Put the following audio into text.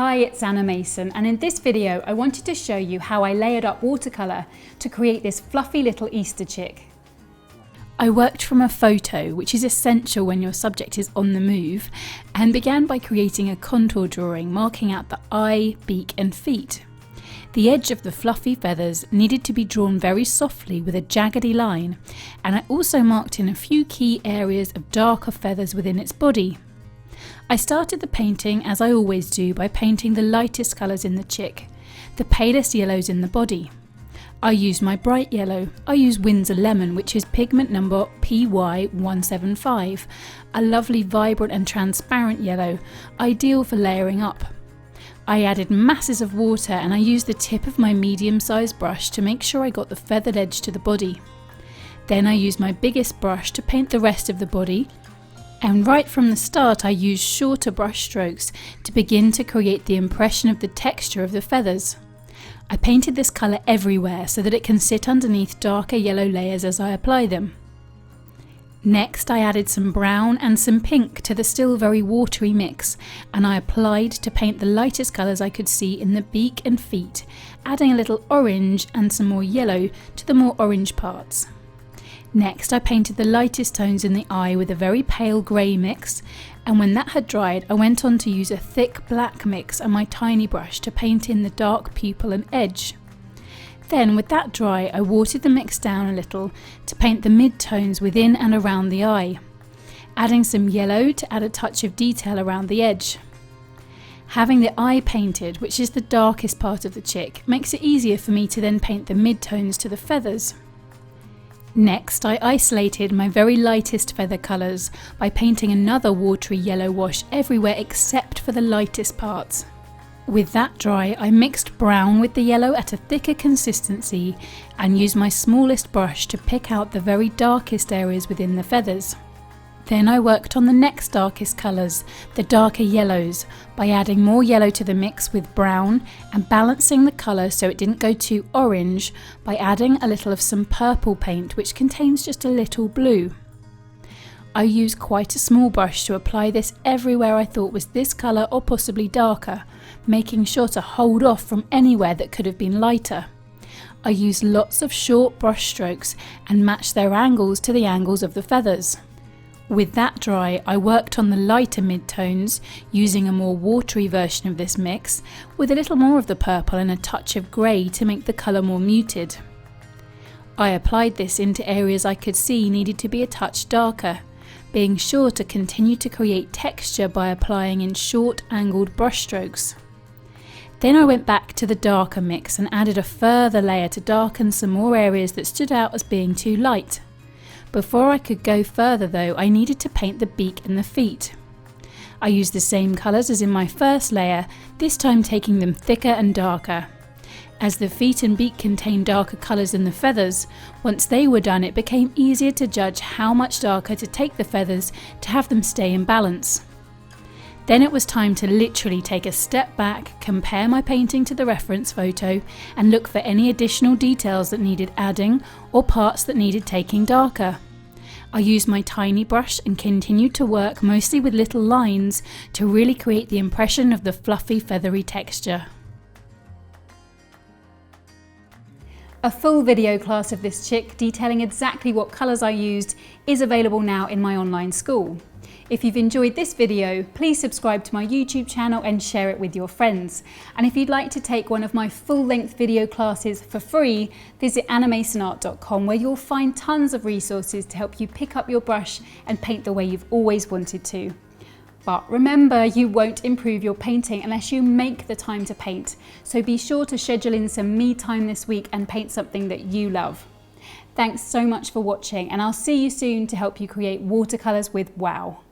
Hi, it's Anna Mason, and in this video I wanted to show you how I layered up watercolour to create this fluffy little Easter chick. I worked from a photo, which is essential when your subject is on the move, and began by creating a contour drawing marking out the eye, beak and feet. The edge of the fluffy feathers needed to be drawn very softly with a jaggedy line, and I also marked in a few key areas of darker feathers within its body. I started the painting, as I always do, by painting the lightest colours in the chick, the palest yellows in the body. I used my bright yellow. I used Windsor Lemon, which is pigment number PY175, a lovely vibrant and transparent yellow, ideal for layering up. I added masses of water and I used the tip of my medium-sized brush to make sure I got the feathered edge to the body. Then I used my biggest brush to paint the rest of the body, and right from the start I used shorter brush strokes to begin to create the impression of the texture of the feathers. I painted this colour everywhere so that it can sit underneath darker yellow layers as I apply them. Next I added some brown and some pink to the still very watery mix, and I applied to paint the lightest colours I could see in the beak and feet, adding a little orange and some more yellow to the more orange parts. Next I painted the lightest tones in the eye with a very pale grey mix, and when that had dried I went on to use a thick black mix and my tiny brush to paint in the dark pupil and edge. Then with that dry I watered the mix down a little to paint the mid-tones within and around the eye, adding some yellow to add a touch of detail around the edge. Having the eye painted, which is the darkest part of the chick, makes it easier for me to then paint the mid-tones to the feathers. Next I isolated my very lightest feather colours by painting another watery yellow wash everywhere except for the lightest parts. With that dry I mixed brown with the yellow at a thicker consistency and used my smallest brush to pick out the very darkest areas within the feathers. Then I worked on the next darkest colours, the darker yellows, by adding more yellow to the mix with brown and balancing the colour so it didn't go too orange by adding a little of some purple paint which contains just a little blue. I used quite a small brush to apply this everywhere I thought was this colour or possibly darker, making sure to hold off from anywhere that could have been lighter. I used lots of short brush strokes and matched their angles to the angles of the feathers. With that dry, I worked on the lighter mid-tones, using a more watery version of this mix, with a little more of the purple and a touch of grey to make the colour more muted. I applied this into areas I could see needed to be a touch darker, being sure to continue to create texture by applying in short angled brush strokes. Then I went back to the darker mix and added a further layer to darken some more areas that stood out as being too light. Before I could go further though, I needed to paint the beak and the feet. I used the same colours as in my first layer, this time taking them thicker and darker. As the feet and beak contained darker colours than the feathers, once they were done it became easier to judge how much darker to take the feathers to have them stay in balance. Then it was time to literally take a step back, compare my painting to the reference photo and look for any additional details that needed adding or parts that needed taking darker. I used my tiny brush and continued to work mostly with little lines to really create the impression of the fluffy feathery texture. A full video class of this chick detailing exactly what colours I used is available now in my online school. If you've enjoyed this video, please subscribe to my YouTube channel and share it with your friends. And if you'd like to take one of my full-length video classes for free, visit annamasonart.com, where you'll find tons of resources to help you pick up your brush and paint the way you've always wanted to. But remember, you won't improve your painting unless you make the time to paint. So be sure to schedule in some me time this week and paint something that you love. Thanks so much for watching, and I'll see you soon to help you create watercolours with wow.